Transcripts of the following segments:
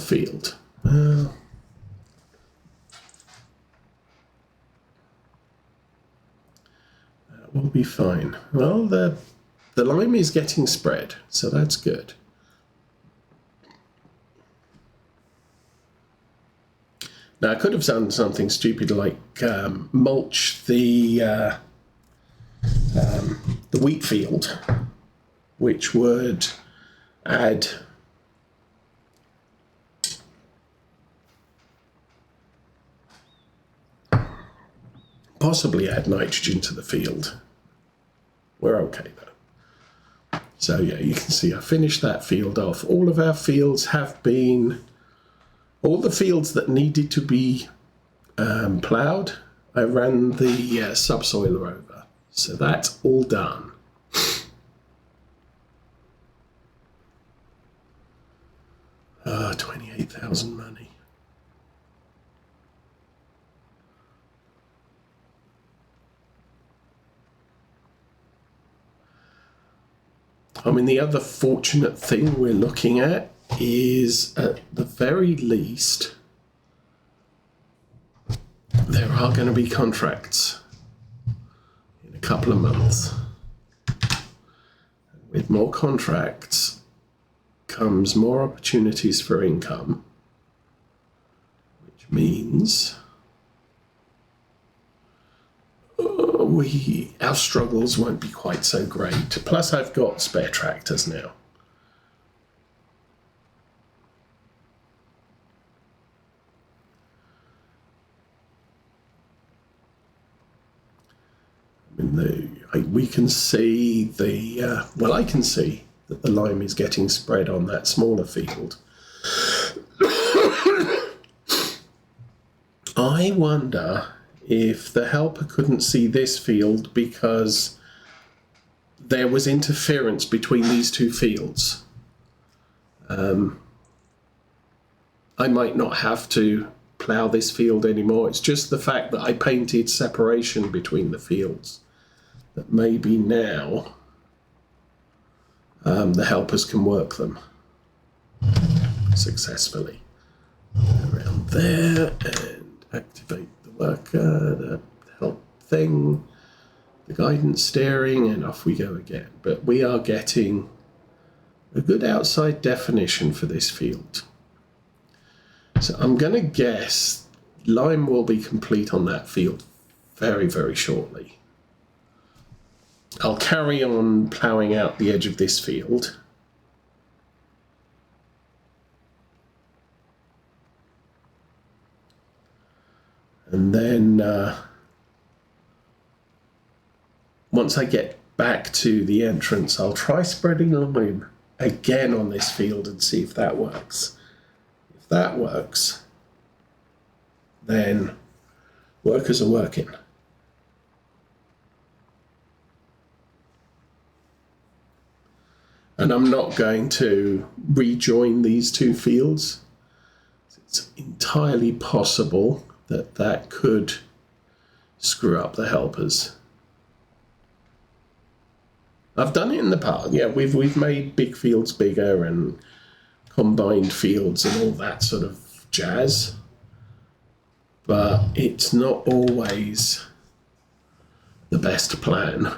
field. Will be fine. Well, the lime is getting spread, so that's good. Now, I could have done something stupid like mulch the wheat field, which would add possibly add nitrogen to the field. We're okay though. So yeah, you can see I finished that field off. All of our fields have been, all the fields that needed to be ploughed, I ran the subsoiler over. So that's all done. 28,000 money. I mean, the other fortunate thing we're looking at is, at the very least, there are going to be contracts in a couple of months. With more contracts comes more opportunities for income, which means our struggles won't be quite so great. Plus, I've got spare tractors now. I mean, we can see the well, I can see that the lime is getting spread on that smaller field. I wonder if the helper couldn't see this field because there was interference between these two fields. I might not have to plough this field anymore. It's just the fact that I painted separation between the fields that maybe now the helpers can work them successfully. Around there and activate the worker, the help thing, the guidance steering, and off we go again. But we are getting a good outside definition for this field. So I'm going to guess lime will be complete on that field very, very shortly. I'll carry on ploughing out the edge of this field. And then once I get back to the entrance, I'll try spreading lime again on this field and see if that works. If that works, then workers are working. And I'm not going to rejoin these two fields. It's entirely possible that that could screw up the helpers. I've done it in the past. Yeah, we've made big fields bigger and combined fields and all that sort of jazz. But it's not always the best plan.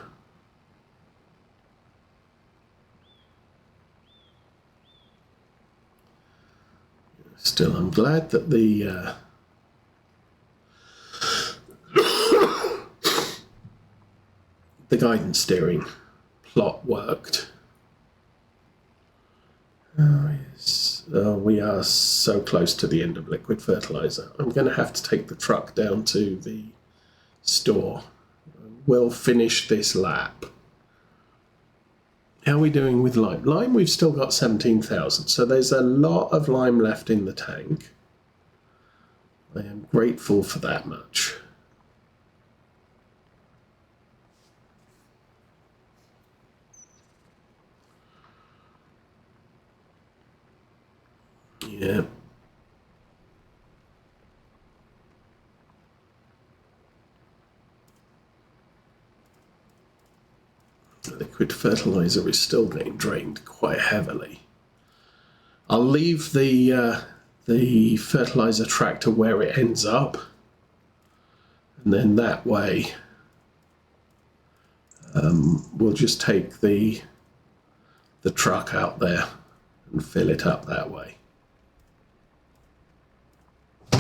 Still, I'm glad that the guidance steering plot worked. Oh, yes. We are so close to the end of liquid fertilizer. I'm going to have to take the truck down to the store. We'll finish this lap. How are we doing with lime? Lime, we've still got 17,000, so there's a lot of lime left in the tank. I am grateful for that much. Yeah. Liquid fertilizer is still getting drained quite heavily. I'll leave the the fertilizer tractor where it ends up, and then that way we'll just take the truck out there and fill it up that way.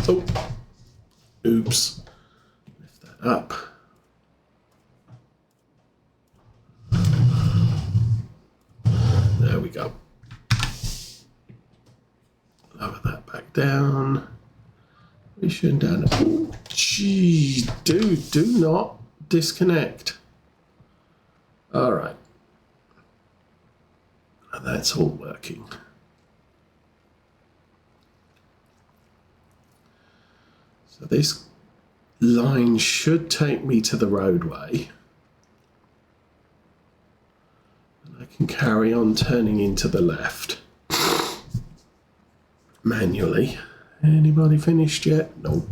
Oh, oops, lift that up. There we go. Lower that back down. We shouldn't down. Oh, gee, dude, do not disconnect. All right. And that's all working. So this line should take me to the roadway. And I can carry on turning into the left. Manually. Anybody finished yet? No.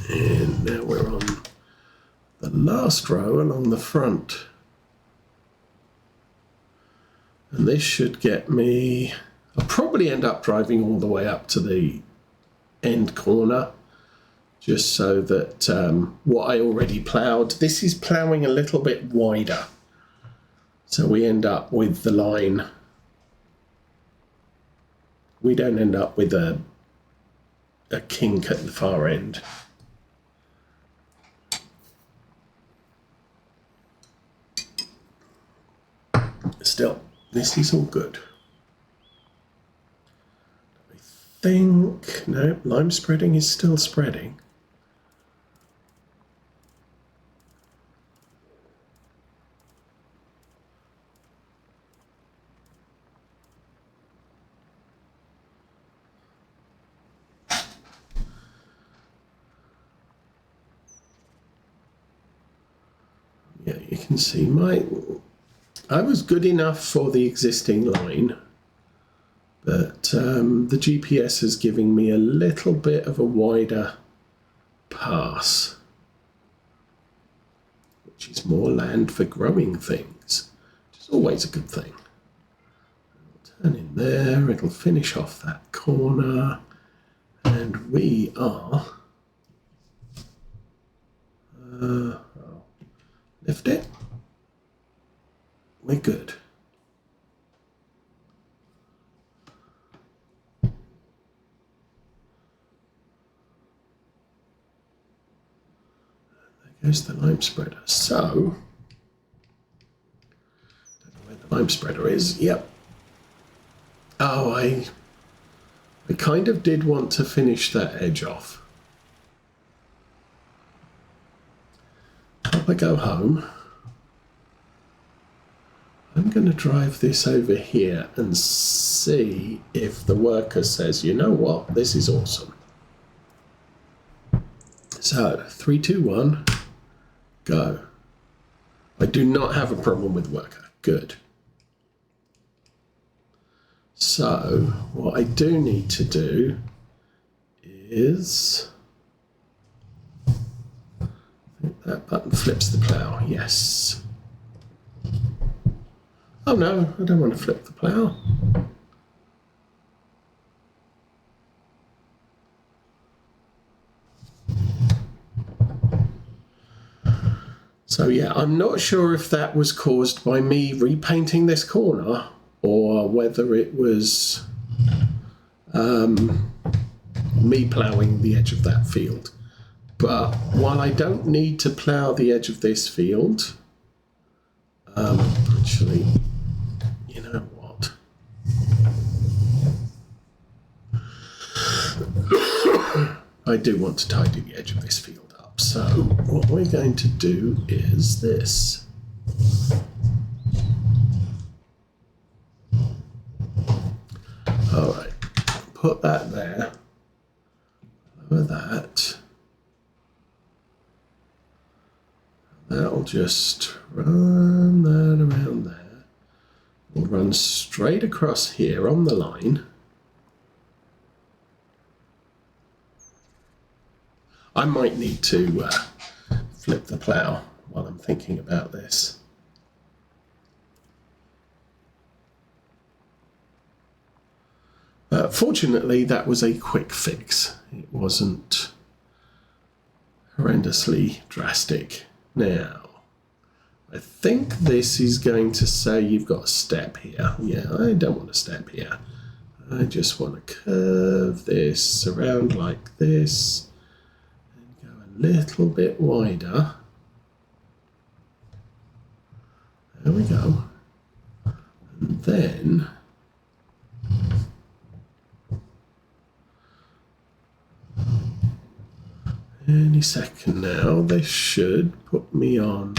And now we're on the last row along the front. And this should get me... I'll probably end up driving all the way up to the end corner, just so that what I already ploughed, this is ploughing a little bit wider. So we end up with the line. We don't end up with a kink at the far end. Still, this is all good. I think, no, lime spreading is still spreading. Yeah, you can see I was good enough for the existing line, but the GPS is giving me a little bit of a wider pass, which is more land for growing things, which is always a good thing. I'll turn in there, it'll finish off that corner, and we are... lift it. We're good. There goes the lime spreader. So, don't know where the lime spreader is. Yep. Oh, I kind of did want to finish that edge off. If I go home, I'm going to drive this over here and see if the worker says, you know what, this is awesome. So, 3, 2, 1, go. I do not have a problem with worker. Good. So, what I do need to do is... I think that button flips the plough. Yes. Oh no, I don't want to flip the plough. So yeah, I'm not sure if that was caused by me repainting this corner or whether it was me ploughing the edge of that field. But while I don't need to plough the edge of this field, actually, you know what? I do want to tidy the edge of this field up. So what we're going to do is this. All right, put that there. Lower that. That'll just run that around there. We'll run straight across here on the line. I might need to flip the plough while I'm thinking about this. Fortunately, that was a quick fix. It wasn't horrendously drastic. Now, I think this is going to say you've got a step here. Yeah, I don't want a step here. I just want to curve this around like this and go a little bit wider. There we go. And then any second now, this should put me on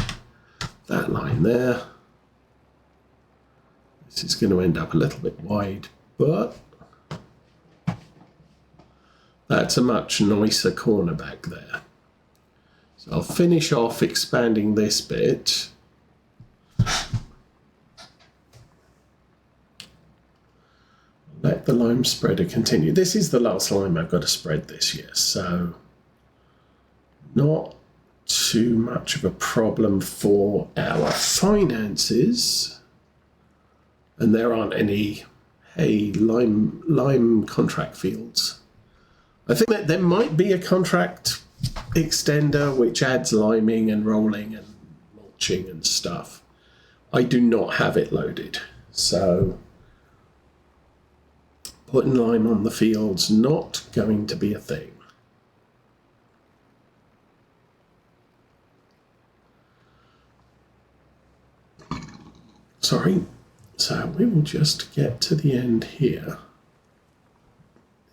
that line there. This is going to end up a little bit wide, but that's a much nicer corner back there. So I'll finish off expanding this bit. Let the lime spreader continue. This is the last lime I've got to spread this year, so not too much of a problem for our finances. And there aren't any, hey, lime contract fields. I think that there might be a contract extender which adds liming and rolling and mulching and stuff. I do not have it loaded, so putting lime on the field's not going to be a thing. Sorry. So we will just get to the end here.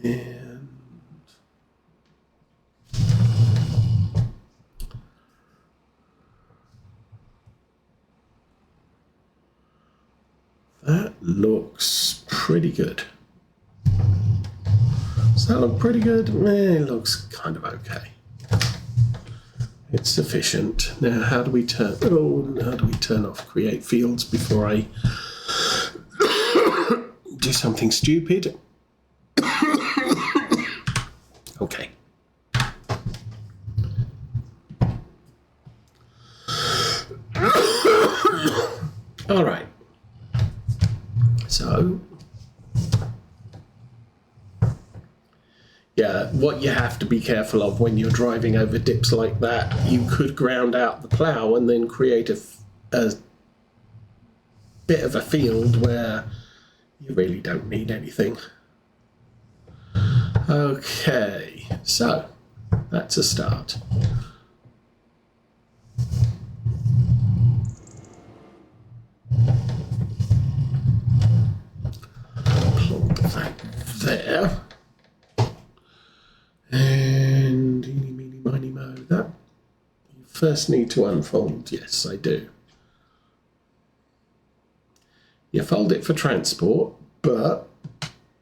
And that looks pretty good. Does that look pretty good? It looks kind of okay. It's sufficient. Now, how do we turn off create fields before I do something stupid? Okay. All right. So, yeah, what you have to be careful of when you're driving over dips like that, you could ground out the plough and then create a bit of a field where you really don't need anything. Okay, so that's a start. Plonk that there. And eeny, meeny, miny, mo. That you first need to unfold. Yes, I do. You fold it for transport, but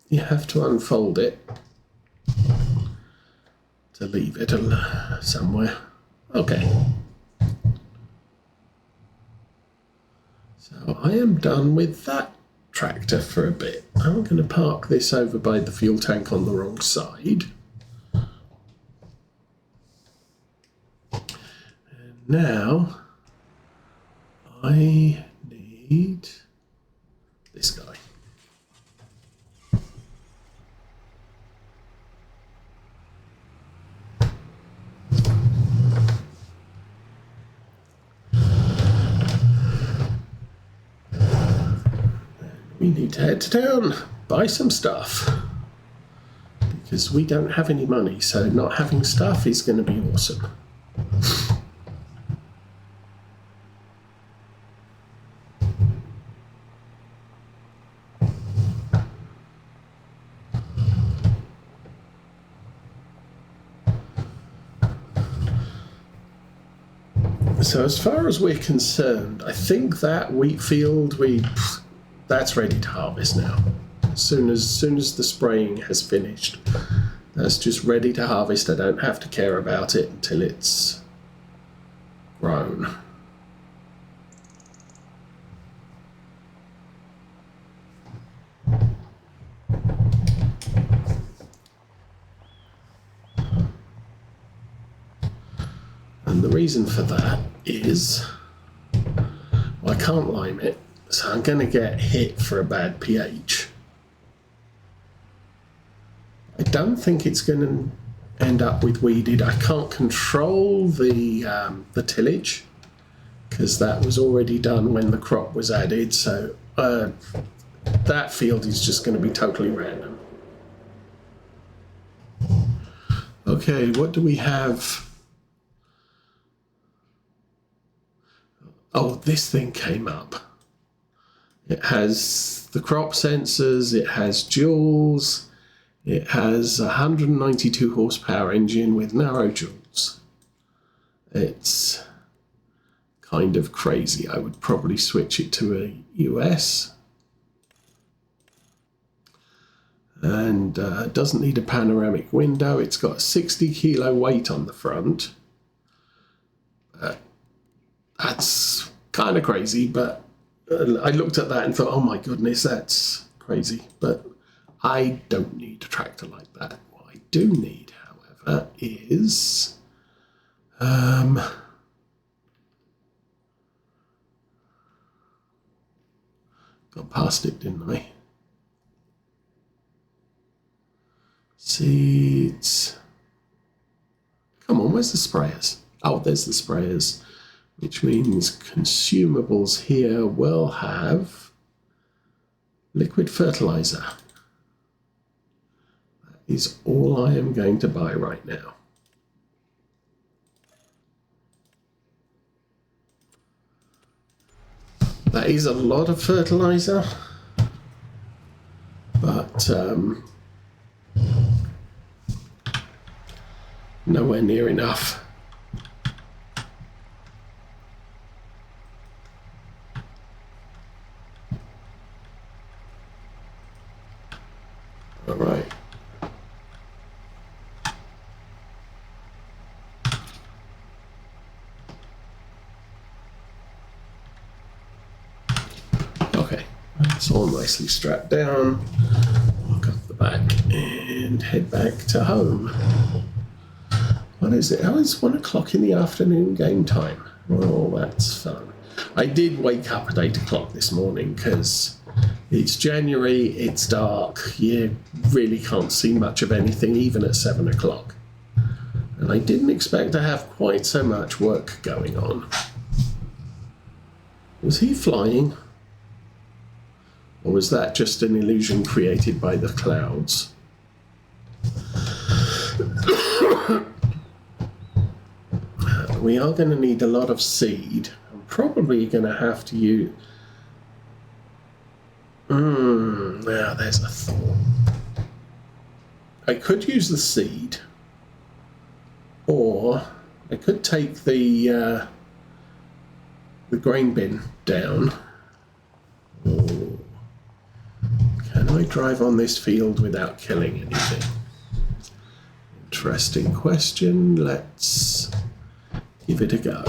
you have to unfold it to leave it somewhere. Okay. So I am done with that tractor for a bit. I'm going to park this over by the fuel tank on the wrong side. And now I need this guy. We need to head to town, buy some stuff, because we don't have any money, so not having stuff is going to be awesome. So as far as we're concerned, I think that wheat field, that's ready to harvest now. As soon as the spraying has finished, that's just ready to harvest. I don't have to care about it until it's grown. And the reason for that is, well, I can't lime it, so I'm going to get hit for a bad pH. I don't think it's going to end up with weeded. I can't control the tillage because that was already done when the crop was added. So that field is just going to be totally random. Okay, what do we have? Oh, this thing came up. It has the crop sensors, it has joules, it has a 192 horsepower engine with narrow joules. It's kind of crazy. I would probably switch it to a US. And it doesn't need a panoramic window. It's got a 60 kilo weight on the front. That's kind of crazy, but I looked at that and thought, oh my goodness, that's crazy. But I don't need a tractor like that. What I do need, however, is got past it, didn't I? Seeds. Come on, where's the sprayers? Oh, there's the sprayers, which means consumables here will have liquid fertilizer. That is all I am going to buy right now. That is a lot of fertilizer, but nowhere near enough. All right. Okay, it's all nicely strapped down. Lock up the back and head back to home. What is it? Oh, it's 1 o'clock in the afternoon game time. Oh, that's fun. I did wake up at 8 o'clock this morning because it's January, it's dark, you really can't see much of anything even at 7 o'clock. And I didn't expect to have quite so much work going on. Was he flying? Or was that just an illusion created by the clouds? We are going to need a lot of seed. I'm probably going to have to use... now there's a thought. I could use the seed, or I could take the grain bin down. Ooh. Can I drive on this field without killing anything? Interesting question. Let's give it a go.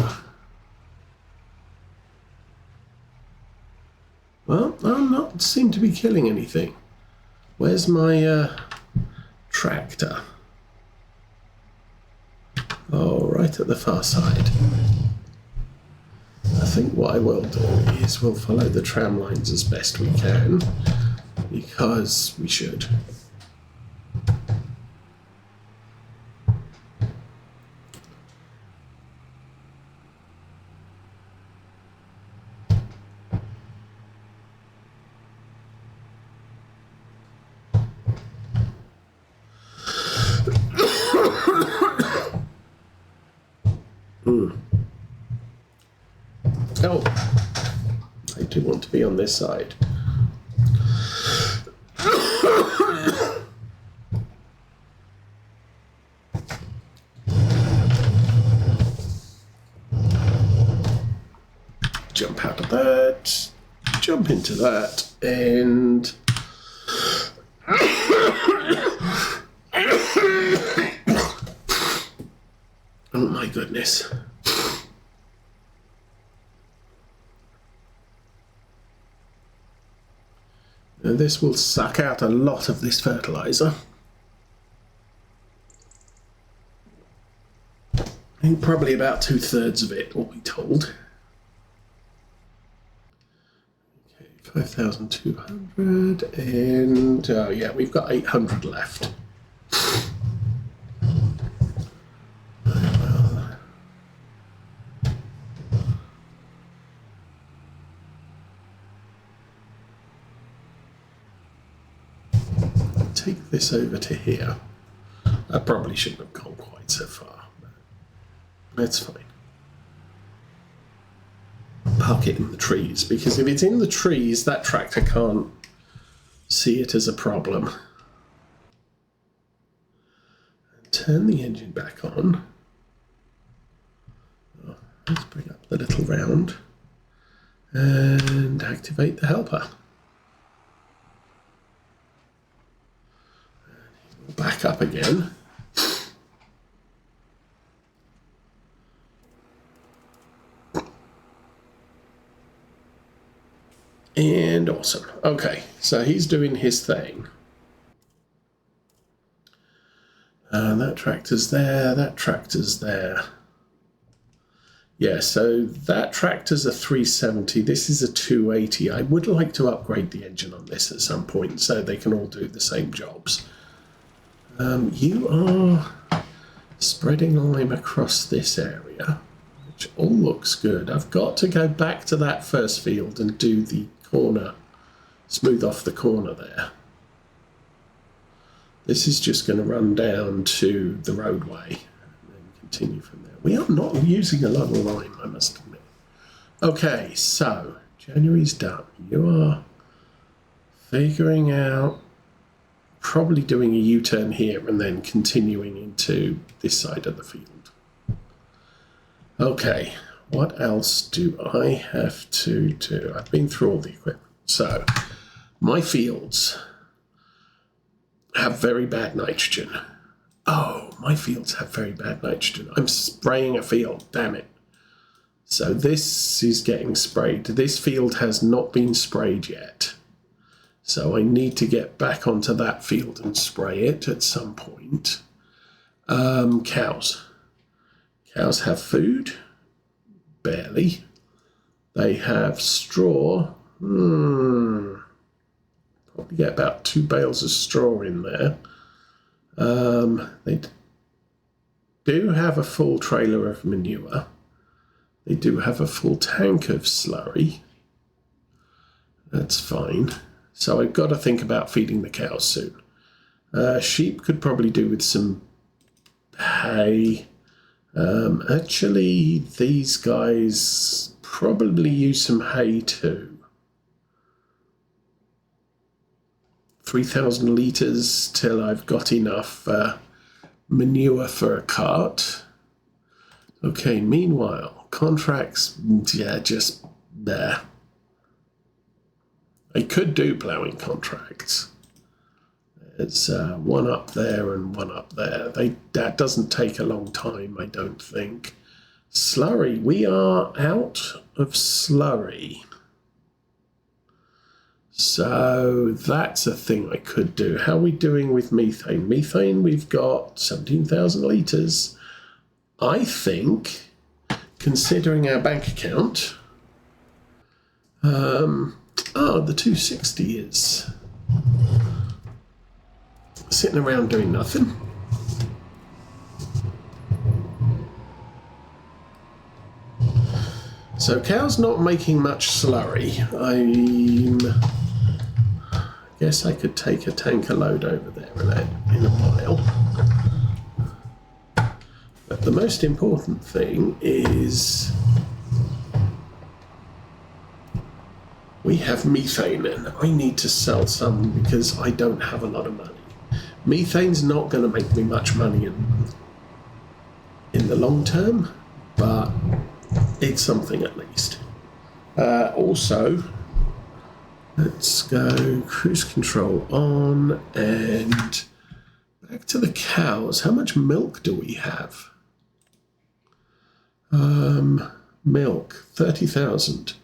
Well, I'm not seem to be killing anything. Where's my tractor? Oh, right at the far side. I think what I will do is we'll follow the tram lines as best we can, because we should. Oh, I do want to be on this side. Jump out of that, jump into that, and oh my goodness. And this will suck out a lot of this fertilizer. I think probably about 2/3 of it, all be told. Okay, 5,200, and yeah, we've got 800 left. take this over to here. I probably shouldn't have gone quite so far. But that's fine. Park it in the trees, because if it's in the trees, that tractor can't see it as a problem. Turn the engine back on. Let's bring up the little round and activate the helper. And back up again. And awesome. Okay, so he's doing his thing. That tractor's there, that tractor's there. Yeah, so that tractor's a 370, this is a 280. I would like to upgrade the engine on this at some point so they can all do the same jobs. You are spreading lime across this area, which all looks good. I've got to go back to that first field and do the corner, smooth off the corner there. This is just going to run down to the roadway and then continue from there. We are not using a lot of lime, I must admit. Okay, so January's done. You are figuring out, probably doing a U-turn here and then continuing into this side of the field. Okay, what else do I have to do? I've been through all the equipment. So, my fields have very bad nitrogen. Oh, my fields have very bad nitrogen. I'm spraying a field, damn it. So this is getting sprayed. This field has not been sprayed yet. So I need to get back onto that field and spray it at some point. Cows. Cows have food. Barely. They have straw. Probably get about 2 bales of straw in there. They do have a full trailer of manure. They do have a full tank of slurry. That's fine. So I've got to think about feeding the cows soon. Sheep could probably do with some hay. Actually, these guys probably use some hay too. 3,000 litres till I've got enough manure for a cart. Okay, meanwhile, contracts, yeah, just there. I could do ploughing contracts. It's one up there and one up there. That doesn't take a long time, I don't think. Slurry, we are out of slurry. So that's a thing I could do. How are we doing with methane? Methane, we've got 17,000 litres. I think, considering our bank account, the 260 is sitting around doing nothing. So cows not making much slurry. I guess I could take a tanker load over there in a while. But the most important thing is we have methane and I need to sell some because I don't have a lot of money. Methane's not going to make me much money in the long term, but it's something at least. Also, let's go cruise control on and back to the cows. How much milk do we have? Milk, 30,000.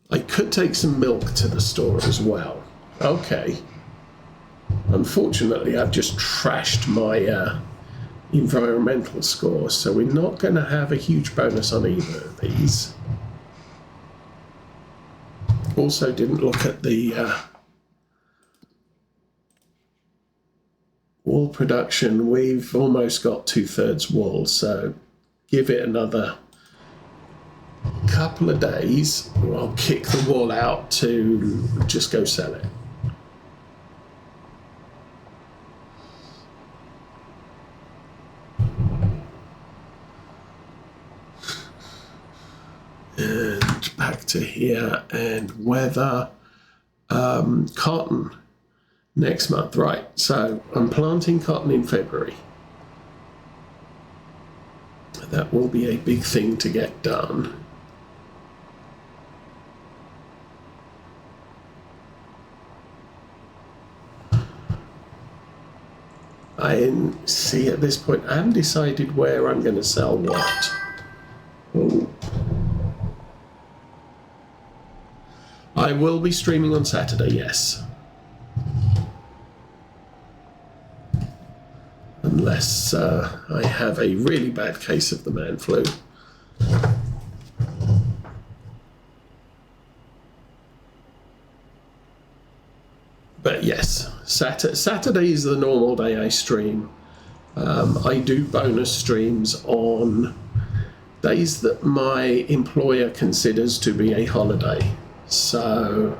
I could take some milk to the store as well. Okay. Unfortunately, I've just trashed my environmental score, so we're not going to have a huge bonus on either of these. Also didn't look at the wool production. We've almost got 2/3 wool, so give it another couple of days. I'll kick the wool out to just go sell it. to here, and weather, cotton next month. Right, so I'm planting cotton in February. That will be a big thing to get done. I see at this point I haven't decided where I'm going to sell what. Ooh. I will be streaming on Saturday, yes. Unless I have a really bad case of the man flu. But yes, Saturday is the normal day I stream. I do bonus streams on days that my employer considers to be a holiday. So